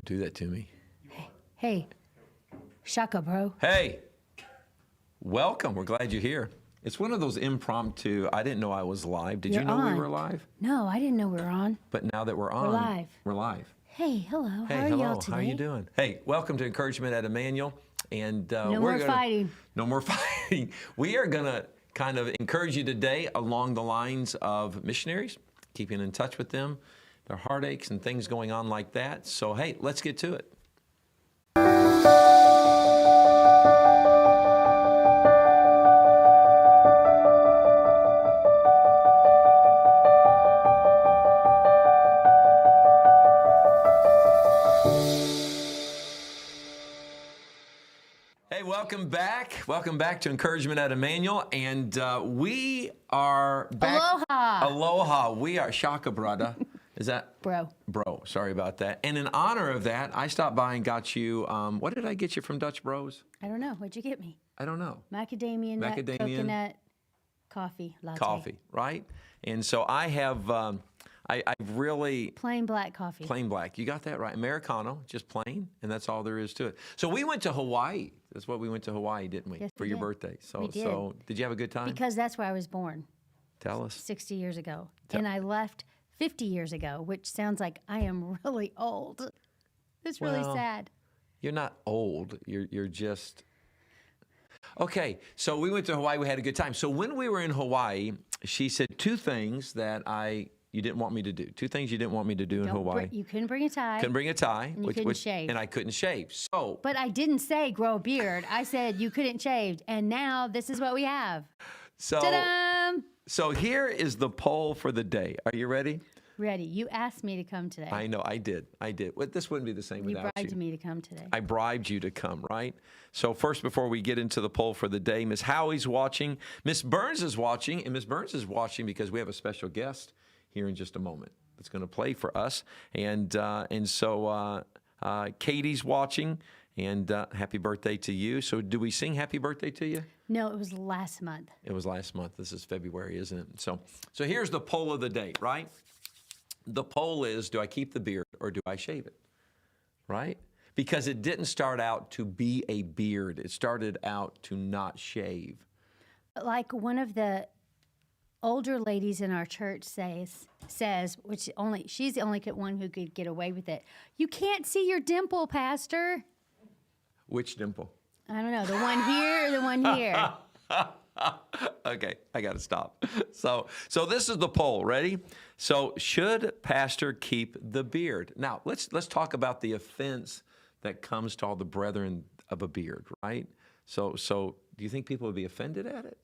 do that to me. Hey, shaka, bro. Hey, welcome. We're glad you're here. It's one of those impromptu, I didn't know I was live. Did you know we were live? No, I didn't know we were on. But now that we're on, we're live. Hey, hello. Hey, how are hello. y'all today? How are you doing? Hey, welcome to Encouragement at Emmanuel. And no more fighting. No more fighting. We are going to kind of encourage you today along the lines of missionaries, keeping in touch with them, their heartaches and things going on like that. So, hey, let's get to it. Hey, welcome back. Welcome back to Encouragement at Emmanuel. And we are back. Aloha. Aloha. We are Shaka, brother. Is that? Bro. Bro. Sorry about that. And in honor of that, I stopped by and got you, what did I get you from Dutch Bros? I don't know. What'd you get me? I don't know. Macadamia nut, coconut, coffee, latte. Coffee, right? And so I have, I've really... Plain black coffee. Plain black. You got that right. Americano, just plain, and that's all there is to it. So we went to Hawaii. That's what we went to Hawaii, didn't we? Yes, for we your did. birthday. So, We did. So did you have a good time? Because that's where I was born. Tell us. 60 years ago. And I left 50 years ago, which sounds like I am really old. It's really sad. You're not old. You're just... Okay, so we went to Hawaii. We had a good time. So when we were in Hawaii, she said two things that you didn't want me to do. Two things you didn't want me to do in Hawaii. You couldn't bring a tie. Couldn't bring a tie. And you couldn't shave. And I couldn't shave. So... But I didn't say grow a beard. I said you couldn't shave. And now this is what we have. So, ta-da! So here is the poll for the day. Are you ready? Ready. You asked me to come today. I know, I did. Well, this wouldn't be the same without you. You bribed me to come today. I bribed you to come, right? So first, before we get into the poll for the day, Miss Howie's watching, Miss Burns is watching, and Miss Burns is watching because we have a special guest here in just a moment that's going to play for us. And so Katie's watching, and happy birthday to you. So do we sing happy birthday to you? No, it was last month. It was last month. This is February, isn't it? So here's the poll of the day, right? The poll is, do I keep the beard or do I shave it, right? Because it didn't start out to be a beard. It started out to not shave. Like one of the older ladies in our church says, which she's the only one who could get away with it. You can't see your dimple, Pastor. Which dimple? I don't know, the one here or the one here? Okay, I got to stop. So this is the poll. Ready? So should pastor keep the beard? Now let's talk about the offense that comes to all the brethren of a beard, right? So do you think people would be offended at it?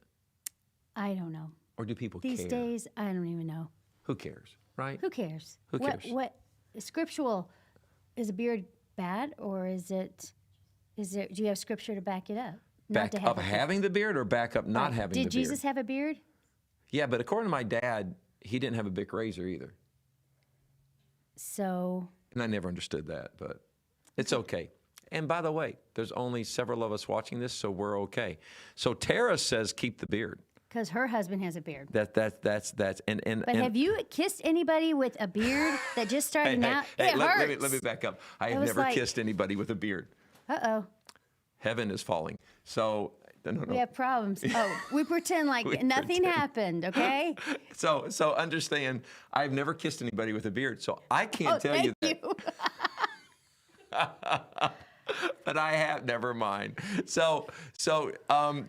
I don't know. Or do people care? These days, I don't even know. Who cares, right? Who cares? Who cares? What scriptural, is a beard bad, or is there, do you have scripture to back it up? Back up having the beard or back up not having the beard? Did Jesus have a beard? Yeah, but according to my dad, he didn't have a big razor either. So... And I never understood that, but it's okay. And by the way, there's only several of us watching this, so we're okay. So Tara says keep the beard. Because her husband has a beard. But have you kissed anybody with a beard that just started out? It hurts. Let me back up. I have never kissed anybody with a beard. Uh-oh. Heaven is falling. So, no. We have problems. Oh, we pretend like nothing happened, okay? So understand, I've never kissed anybody with a beard, so I can't tell you that. But I have, never mind. So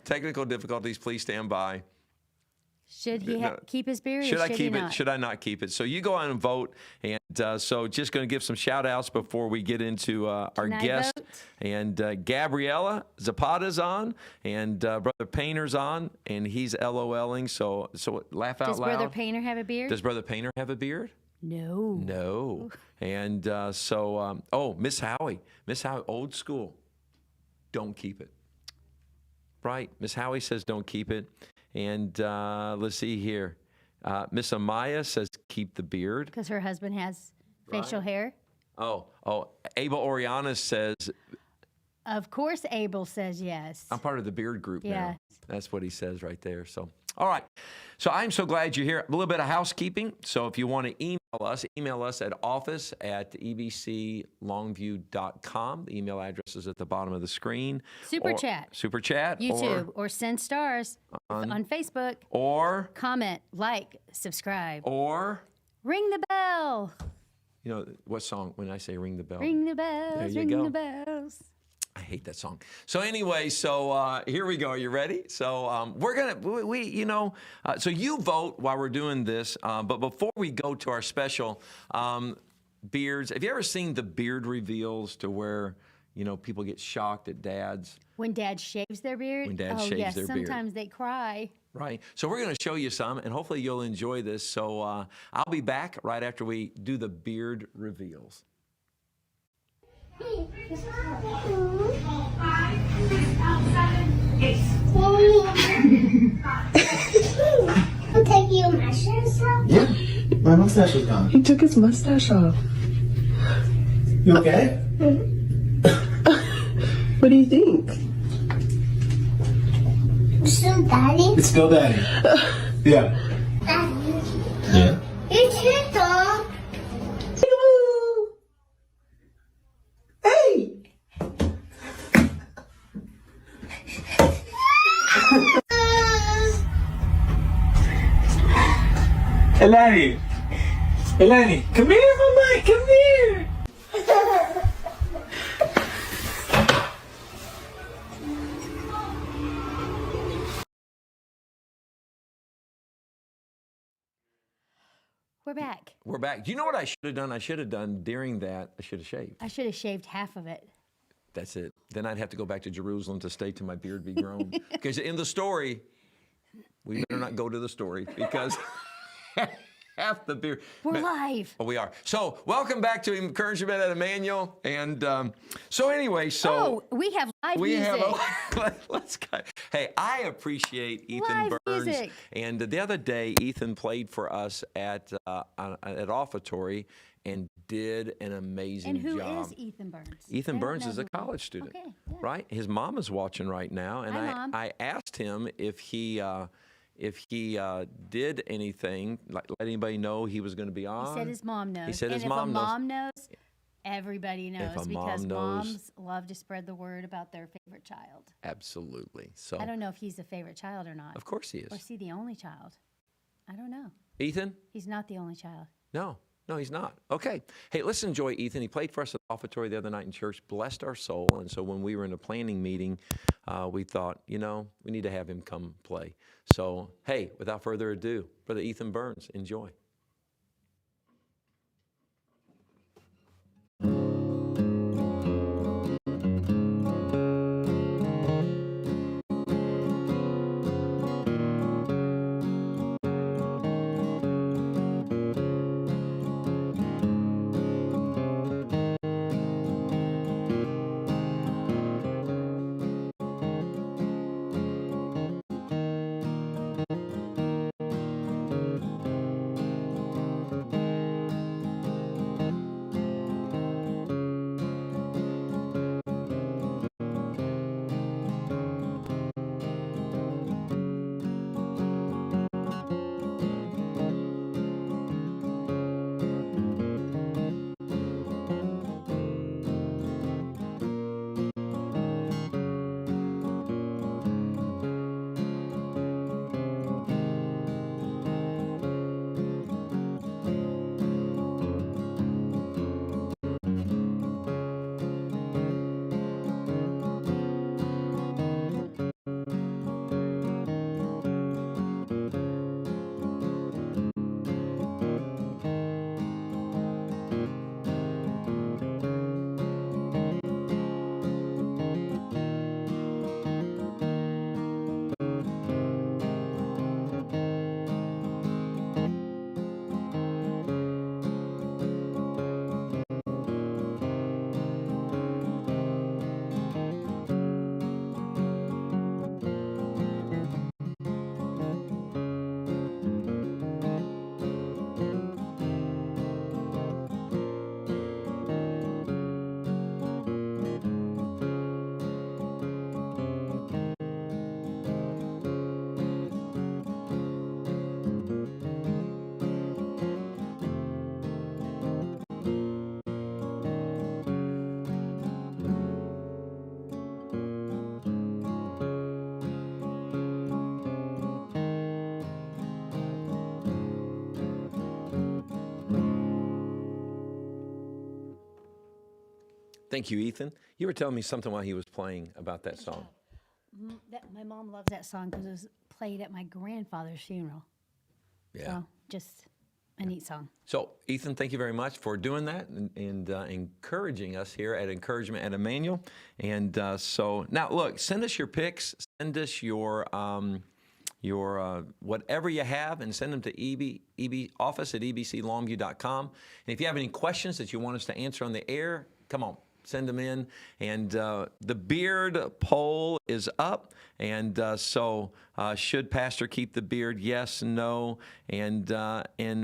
technical difficulties, please stand by. Should he keep his beard? Should I keep it? Should I not keep it? So you go on and vote. And so just going to give some shout outs before we get into our guest. And Gabriella Zapata's on, and Brother Painter's on, and he's LOLing. So laugh out loud. Does Brother Painter have a beard? Does Brother Painter have a beard? No. No. And Miss Howie, old school. Don't keep it. Right? Miss Howie says don't keep it. And let's see here. Miss Amaya says keep the beard. Because her husband has facial hair. Oh, Abel Oriana says. Of course Abel says yes. I'm part of the beard group now. Yes. That's what he says right there. So All right. So I'm so glad you're here. A little bit of housekeeping. So if you want to email us at office@ebclongview.com. The email address is at the bottom of the screen. Super chat. YouTube, or send stars on Facebook. Or Comment, like, subscribe. Or Ring the bell. you know what song when I say ring the bell? Ring the bells. There you ring go. the bells. I hate that song. So anyway, here we go. Are you ready? So we're gonna so you vote while we're doing this. But before we go to our special beards, have you ever seen the beard reveals to where people get shocked at dads? When dad shaves their beard. When dad shaves their beard. Sometimes they cry. Right. So we're going to show you some, and hopefully you'll enjoy this. So I'll be back right after we do the beard reveals. I'll take your mustache off. Yeah, my mustache is gone. He took his mustache off. You okay? What do you think? So, Daddy. It's still daddy. Yeah. Daddy. Yeah. It's your dog. Hey! Eleni. Eleni, come here, Mama. Come here. We're back. We're back. Do you know what I should have done? I should have done during that. I should have shaved. I should have shaved half of it. That's it. Then I'd have to go back to Jerusalem to stay till my beard be grown. Because in the story, we better not go to the story because half the beard. We're live. Oh, we are. So welcome back to Encouragement at Emmanuel. And so anyway, we have live we music. have let's go. Hey, I appreciate Ethan Live Burns. music. And the other day, Ethan played for us at Offertory and did an amazing And who job. is Ethan Burns? Ethan I don't Burns know is a who- college student, Okay, yeah. right? His mom is watching right now, and Hi, Mom. I asked him if he did anything, like let anybody know he was going to be on. He said his mom knows. He said and his if mom a knows. mom knows, everybody knows a mom because knows- moms love to spread the word about their favorite child. Absolutely. So I don't know if he's the favorite child or not. of course he Or is. is he the only child? I don't know. Ethan? He's not the only child. No, he's not. Okay. Hey, let's enjoy Ethan. He played for us at Offertory the other night in church, blessed our soul. And so when we were in a planning meeting, we thought, we need to have him come play. So, hey, without further ado, Brother Ethan Burns, enjoy. Thank you, Ethan. You were telling me something while he was playing about that song. My mom loves that song because it was played at my grandfather's funeral. Yeah. So just a neat song. So, Ethan, thank you very much for doing that and encouraging us here at Encouragement at Emmanuel. And so now, look, send us your pics, send us your whatever you have, and send them to office at ebclongview.com. And if you have any questions that you want us to answer on the air, come on, send them in. And the beard poll is up. And so should Pastor keep the beard? Yes, no. And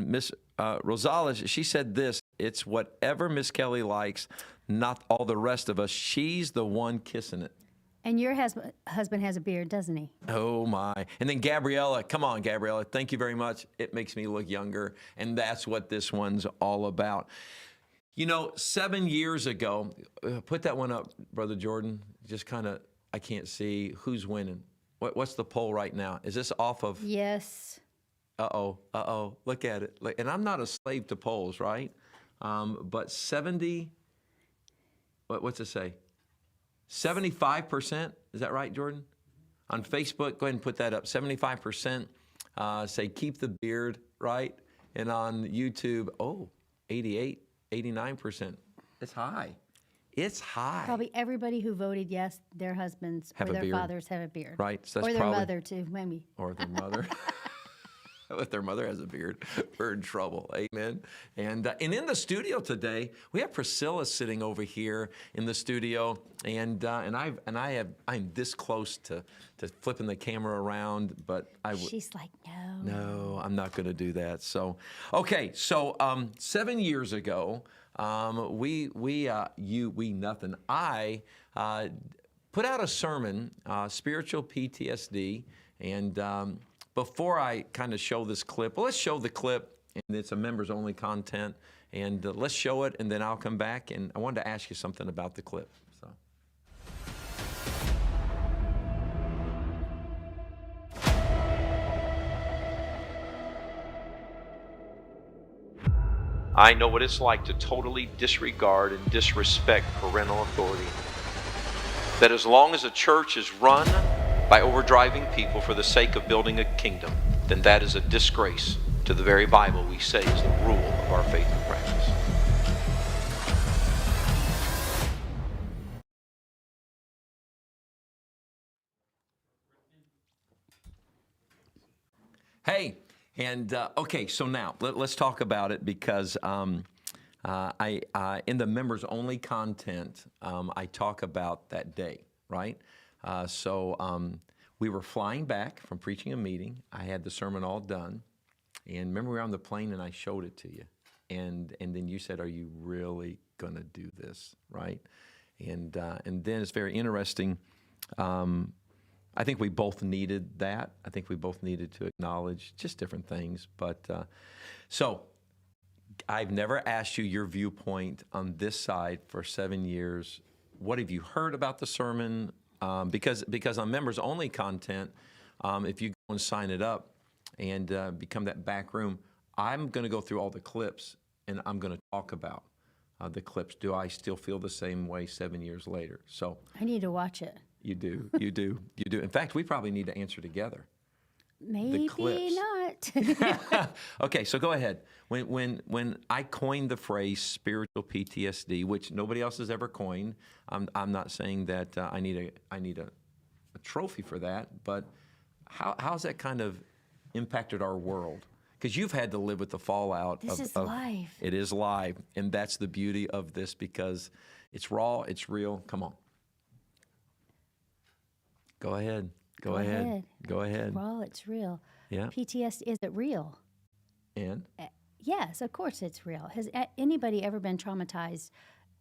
Miss Rosales, she said this: it's whatever Miss Kelly likes, not all the rest of us. She's the one kissing it. And your husband has a beard, doesn't he? Oh, my. And then Gabriella, come on, Gabriella, thank you very much. It makes me look younger, and that's what this one's all about. You know, 7 years ago, put that one up, Brother Jordan, just kind of, I can't see who's winning. What's the poll right now? Is this off of? Yes. Uh-oh, look at it. And I'm not a slave to polls, right? But 70, what's it say? 75%, is that right, Jordan? On Facebook, go ahead and put that up. 75% say keep the beard, right? And on YouTube, 88, 89%. It's high. It's high. Probably everybody who voted yes, their husbands Have or a their beard. fathers have a beard. Right, so that's or their probably, mother, too, maybe. or their mother. If their mother has a beard, we're in trouble. Amen. And in the studio today, we have Priscilla sitting over here in the studio, and I'm this close to flipping the camera around, but She's like, no. No, I'm not going to do that. So, okay. So, 7 years ago, I put out a sermon, spiritual PTSD, and before I kind of show this clip, well, let's show the clip, and it's a members-only content, and let's show it, and then I'll come back, and I wanted to ask you something about the clip. So. I know what it's like to totally disregard and disrespect parental authority. That as long as a church is run by overdriving people for the sake of building a kingdom, then that is a disgrace to the very Bible we say is the rule of our faith and practice. Hey, and okay, so now let's talk about it, because I in the members only content, I talk about that day, right? So we were flying back from preaching a meeting. I had the sermon all done, and remember we were on the plane and I showed it to you, and then you said, "Are you really gonna do this?" Right? And then it's very interesting. I think we both needed that. I think we both needed to acknowledge just different things. But so I've never asked you your viewpoint on this side for 7 years. What have you heard about the sermon? Because on members-only content, if you go and sign it up and become that back room, I'm going to go through all the clips, and I'm going to talk about the clips. Do I still feel the same way 7 years later? So I need to watch it. you do. In fact, we probably need to answer together. Maybe clips. not. Okay, so go ahead. When I coined the phrase spiritual PTSD, which nobody else has ever coined, I'm not saying that I need a trophy for that, but how's that kind of impacted our world? Because you've had to live with the fallout. This is live. It is live, and that's the beauty of this, because it's raw, it's real. Come on. Go ahead. Go ahead. Well, it's real. Yeah. PTSD, is it real? And? Yes, of course it's real. Has anybody ever been traumatized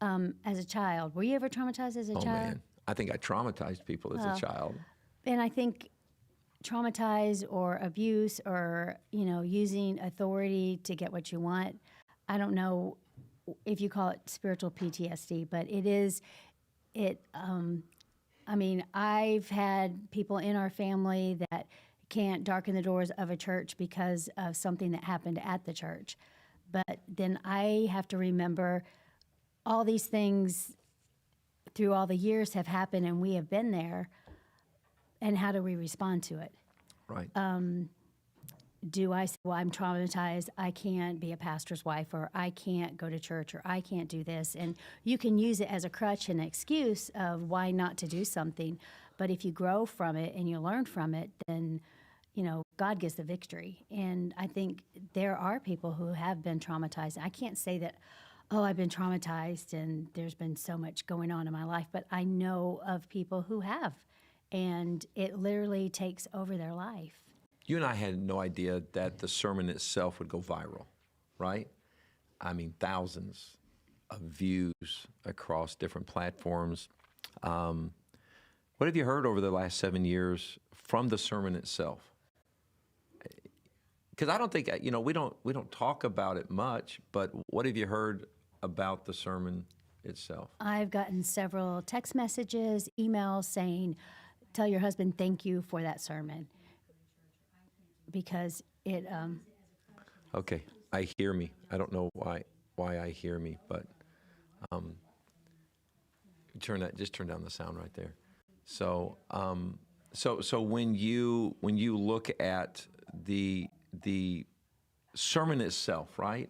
as a child? Were you ever traumatized as a child? Man, I think I traumatized people as a child. And I think traumatized or abuse or, using authority to get what you want. I don't know if you call it spiritual PTSD, but it is, I've had people in our family that can't darken the doors of a church because of something that happened at the church. But then I have to remember all these things through all the years have happened and we have been there, and how do we respond to it? Right. Do I say, well, I'm traumatized, I can't be a pastor's wife, or I can't go to church, or I can't do this? And you can use it as a crutch and an excuse of why not to do something. But if you grow from it and you learn from it, then, God gives the victory. And I think there are people who have been traumatized. I can't say that, oh, I've been traumatized and there's been so much going on in my life, but I know of people who have, and it literally takes over their life. You and I had no idea that the sermon itself would go viral, right? I mean, thousands of views across different platforms. What have you heard over the last 7 years from the sermon itself? Because I don't think, we don't talk about it much, but what have you heard about the sermon itself? I've gotten several text messages, emails saying, tell your husband thank you for that sermon. Because it Okay, I hear me. I don't know why I hear me, but just turn down the sound right there. So so when you look at the sermon itself, right?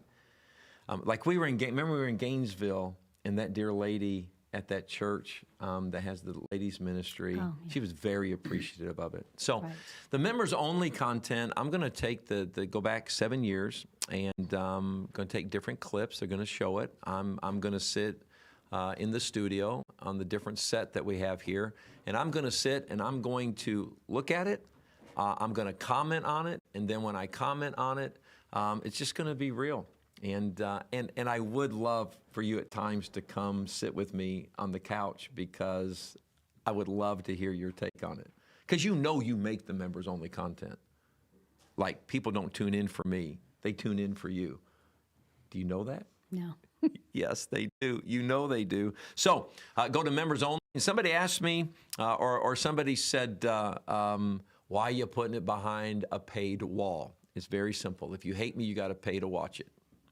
Like remember we were in Gainesville, and that dear lady at that church that has the ladies ministry, she was very appreciative of it. So the members only content, I'm going to take go back 7 years, and going to take different clips. They're going to show it. I'm going to sit in the studio on the different set that we have here, and I'm going to sit and I'm going to look at it. I'm going to comment on it, and then when I comment on it, it's just going to be real. And I would love for you at times to come sit with me on the couch, because I would love to hear your take on it. Because you make the members only content. Like, people don't tune in for me, they tune in for you. Do you know that? no. Yes, they do. They do. So go to members only. Somebody asked me, or somebody said, why are you putting it behind a paid wall? It's very simple. If you hate me, you got to pay to watch it.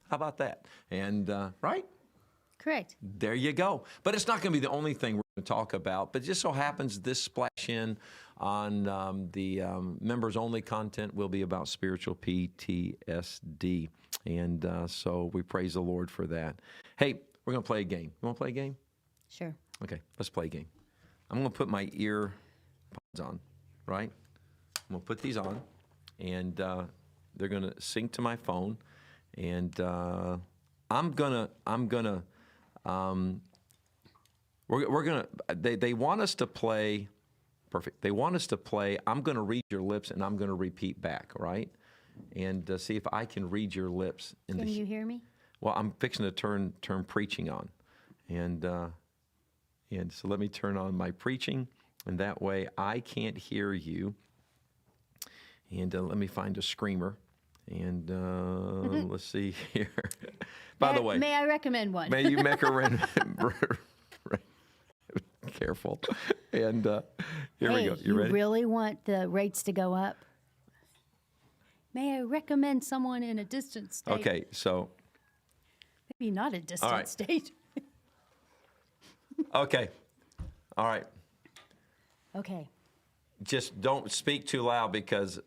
How about that? And right? Correct. There you go. But it's not going to be the only thing we're going to talk about. But it just so happens this splash in on the members only content will be about spiritual PTSD. And so we praise the Lord for that. Hey, we're going to play a game. You want to play a game? Sure. Okay, let's play a game. I'm going to put my ear pods on, right? I'm going to put these on, and they're going to sync to my phone. And they want us to play, perfect. They want us to play, I'm going to read your lips and I'm going to repeat back, right? And see if I can read your lips. Can you hear me? Well, I'm fixing to turn preaching on. And so let me turn on my preaching, and that way I can't hear you. And let me find a screamer. And let's see here. By the way, may I recommend one? may you make a careful. And here we go. You ready? You really want the rates to go up? May I recommend someone in a distant state? Okay, so Maybe not a distant right. state. okay, all right. Okay. Just don't speak too loud, because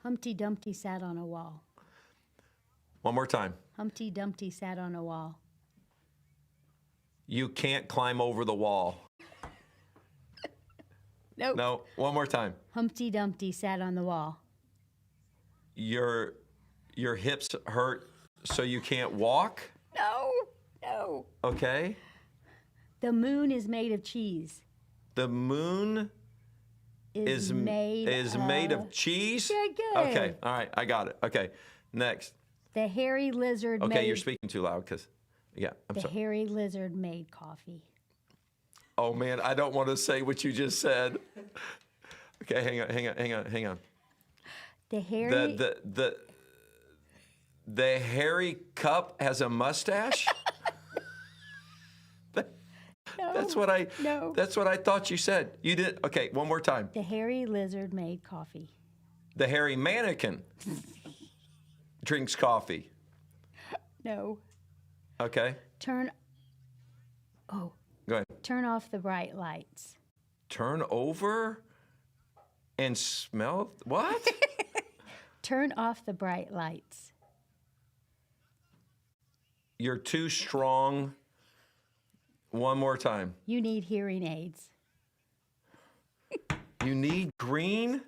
Humpty Dumpty sat on a wall. one more time. Humpty Dumpty sat on a wall. You can't climb over the wall. Nope. No, one more time. Humpty Dumpty sat on the wall. Your hips hurt, so you can't walk? No. Okay. The moon is made of cheese. The moon is made of cheese? Very good. Okay, all right, I got it. Okay, next. The hairy lizard made... Okay, you're speaking too loud, because, yeah, I'm The sorry. hairy lizard made coffee. Oh, man, I don't want to say what you just said. Okay, hang on. The hairy... The hairy cup has a mustache? No, That's what I no. That's what I thought you said. You did. Okay, one more time. The hairy lizard made coffee. The hairy mannequin drinks coffee. No. Okay. Turn... Oh, Go ahead. Turn off the bright lights. Turn over and smell what? Turn off the bright lights. You're too strong. One more time. You need hearing aids. You need green?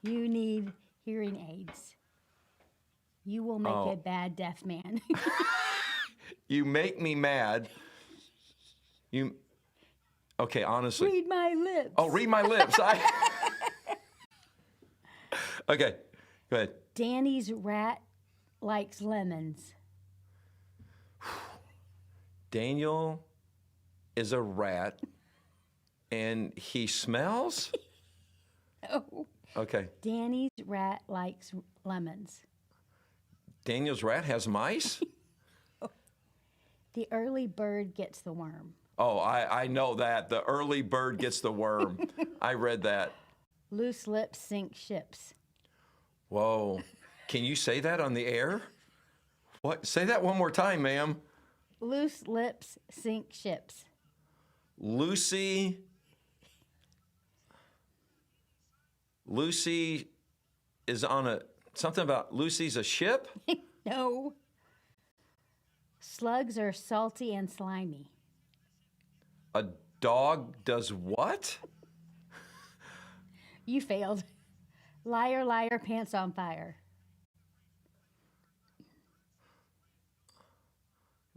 You need hearing aids. You will make a bad deaf man. You make me mad. Okay, honestly. Read my lips. Oh, read my lips. Okay, go ahead. Danny's rat likes lemons. Daniel is a rat and he smells? Oh. Okay. Danny's rat likes lemons. Daniel's rat has mice? The early bird gets the worm. Oh, I know that. The early bird gets the worm. I read that. Loose lips sink ships. Whoa. Can you say that on the air? What? Say that one more time, ma'am. Loose lips sink ships. Lucy is on something about Lucy's a ship? No. Slugs are salty and slimy. A dog does what? You failed. Liar, liar, pants on fire.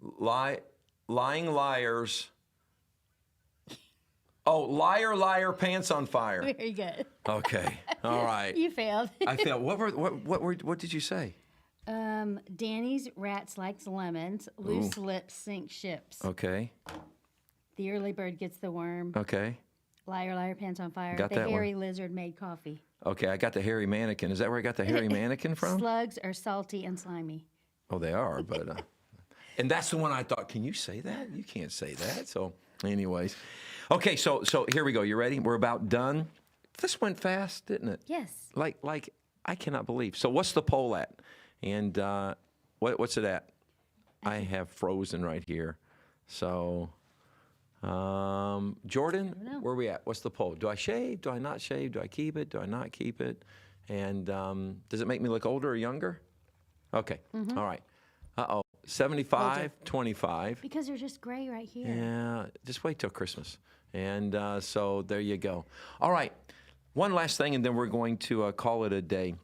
Lying liars. Oh, liar, liar, pants on fire. Very good. Okay. All right. You failed. I failed. What did you say? Danny's rats likes lemons. Loose lips sink ships. Okay. The early bird gets the worm. Okay. Liar, liar, pants on fire. Got the that one. hairy lizard made coffee. Okay, I got the hairy mannequin. Is that where I got the hairy mannequin from? Slugs are salty and slimy. Oh, they are, but and that's the one I thought, can you say that? You can't say that. So, anyways. Okay, so here we go. You ready? We're about done. This went fast, didn't it? Yes. Like I cannot believe. So, what's the poll at? And what's it at? I have frozen right here. So, Jordan, where are we at? What's the poll? Do I shave? Do I not shave? Do I keep it? Do I not keep it? And does it make me look older or younger? Okay. All right. 75, 25. Because they're just gray right here. Yeah, just wait till Christmas. And so there you go. All right. One last thing, and then we're going to call it a day.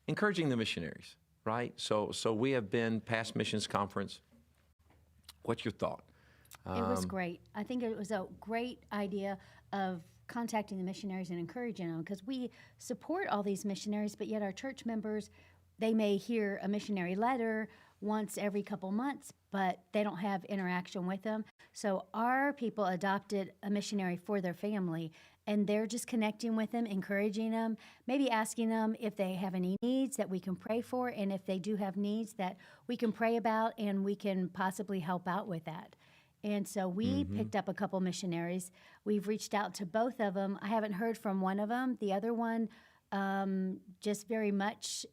Encouraging the missionaries, right? So we have been past missions conference. What's your thought? It was great. I think it was a great idea of contacting the missionaries and encouraging them, because we support all these missionaries, but yet our church members, they may hear a missionary letter once every couple months, but they don't have interaction with them. So our people adopted a missionary for their family, and they're just connecting with them, encouraging them, maybe asking them if they have any needs that we can pray for, and if they do have needs that we can pray about and we can possibly help out with that. And so we picked up a couple missionaries. We've reached out to both of them. I haven't heard from one of them. The other one just very much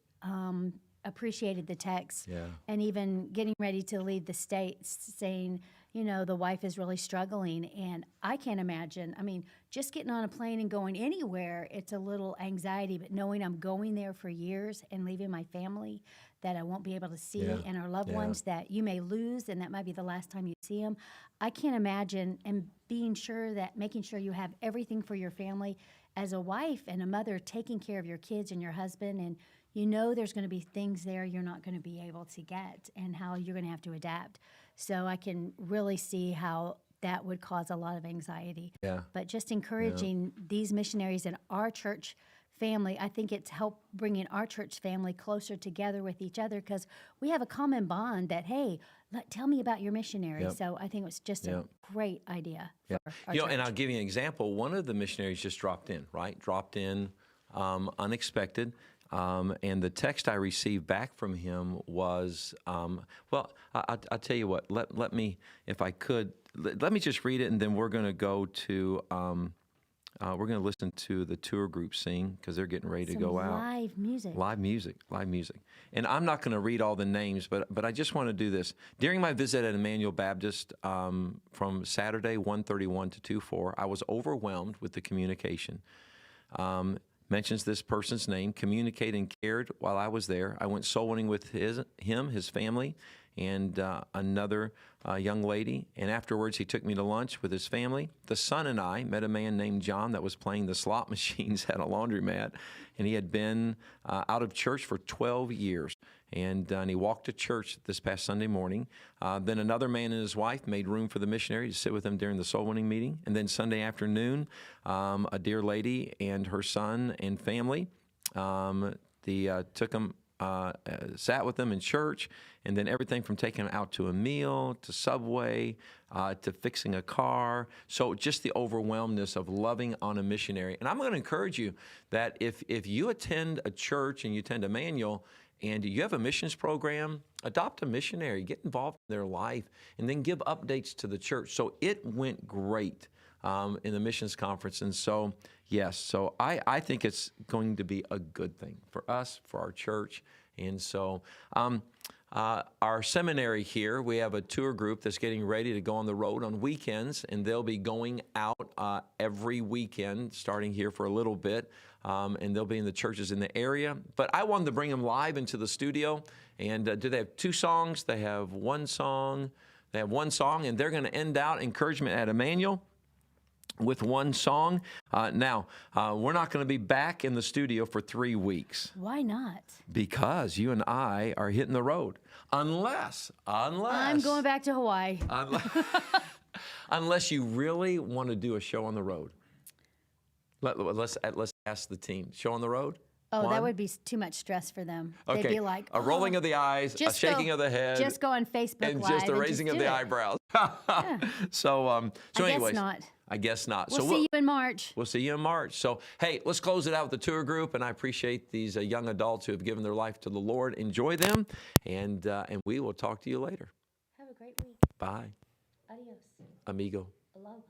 appreciated the text, and even getting ready to leave the States, saying, you know, the wife is really struggling. And I can't imagine. I mean, just getting on a plane and going anywhere, it's a little anxiety, but knowing I'm going there for years and leaving my family that I won't be able to see, and our loved ones that you may lose, and that might be the last time you see them. I can't imagine, and making sure you have everything for your family as a wife and a mother, taking care of your kids and your husband, and you know there's going to be things there you're not going to be able to get, and how you're going to have to adapt. So I can really see how that would cause a lot of anxiety. Yeah. But just encouraging these missionaries in our church family, I think it's helped bringing our church family closer together with each other, because we have a common bond that, hey, tell me about your missionary. So I think it was just a great idea for our church. And I'll give you an example. One of the missionaries just dropped in, right? Dropped in unexpected. And the text I received back from him was, well, I'll tell you what, let me, if I could, let me just read it, and then we're going to go to we're going to listen to the tour group sing because they're getting ready to Some go out. live music. Live music, live music. And I'm not going to read all the names, but I just want to do this. During my visit at Emmanuel Baptist from Saturday 1:31 to 2:04, I was overwhelmed with the communication. Mentions this person's name, communicated and cared while I was there. I went soul winning with his family, and another young lady. And afterwards, he took me to lunch with his family. The son and I met a man named John that was playing the slot machines at a laundromat, and he had been out of church for 12 years. And he walked to church this past Sunday morning. Then another man and his wife made room for the missionary to sit with him during the soul winning meeting. And then Sunday afternoon, a dear lady and her son and family, took him, sat with them in church, and then everything from taking him out to a meal, to Subway, to fixing a car. So just the overwhelmness of loving on a missionary. And I'm going to encourage you that if you attend a church and you attend Emmanuel, and you have a missions program, adopt a missionary, get involved in their life, and then give updates to the church. So it went great in the missions conference. And so, yes, so I think it's going to be a good thing for us, for our church. And so our seminary here, we have a tour group that's getting ready to go on the road on weekends, and they'll be going out every weekend, starting here for a little bit. And they'll be in the churches in the area. But I wanted to bring them live into the studio. And do they have two songs? They have one song. They have one song, and they're going to end out Encouragement at Emmanuel with one song. Now, we're not going to be back in the studio for 3 weeks. Why not? Because you and I are hitting the road. Unless. I'm going back to Hawaii. Unless you really want to do a show on the road. Let's ask the team. Show on the road? Oh, One. that would be too much stress for them. Okay. They'd be like, a rolling of the eyes, a shaking of the head. Just go on Facebook and Live. just a raising of the eyebrows. Yeah. So anyways. Guess not. I guess not. We'll see you in March. We'll see you in March. So, hey, let's close it out with the tour group. And I appreciate these young adults who have given their life to the Lord. Enjoy them. And we will talk to you later. Have a great week. Bye. Adios. Amigo. Aloha.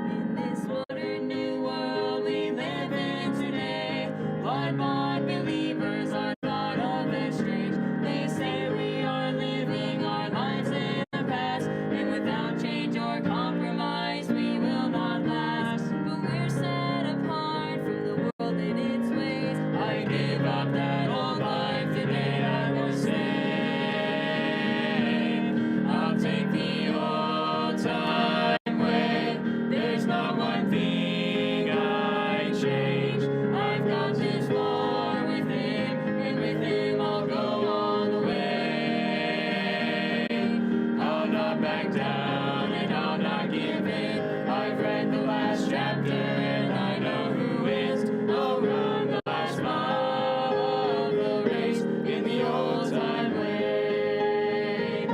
In this modern new world we live in today, blood-bought believers are thought of as strange. They say we are living our lives in the past, and without change or compromise we will not last. But we're set apart from the world and its ways. I give up that old life today, I will say. I'll take the old time way. There's not one thing I change. I've got this far with him, and with him I'll go all the way. I'll not back down and I'll not give in. I've read the last chapter and I know who wins. I'll run the last mile of the race in the old time way.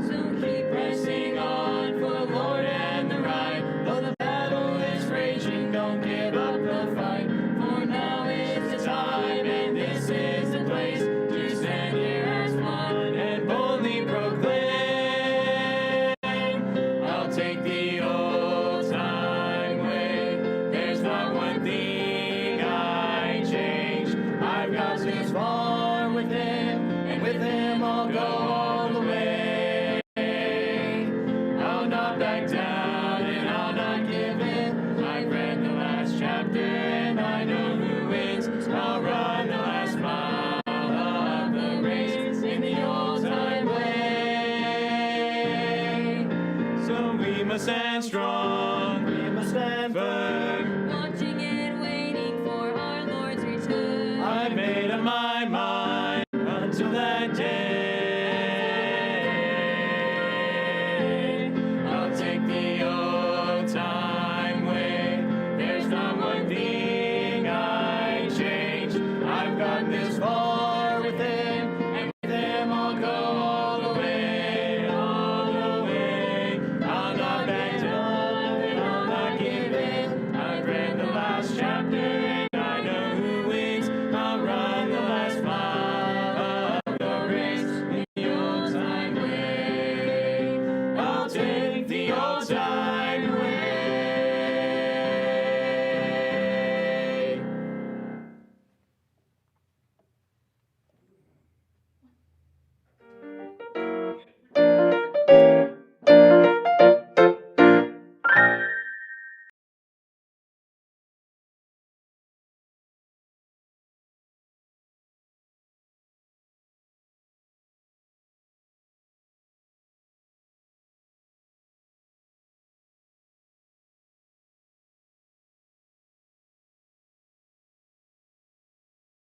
So keep pressing on for the Lord and the right. Though the battle is raging, don't give up the fight. For now is the time and this is the place to stand here as one and boldly proclaim. I'll take the old time way. There's not one thing I change. I've got this far with him, and with him I'll go all the way. I'll not back down and I'll not give in. I've read the last chapter and I know who wins. I'll run the last mile of the race in the old time way. So we must stand strong.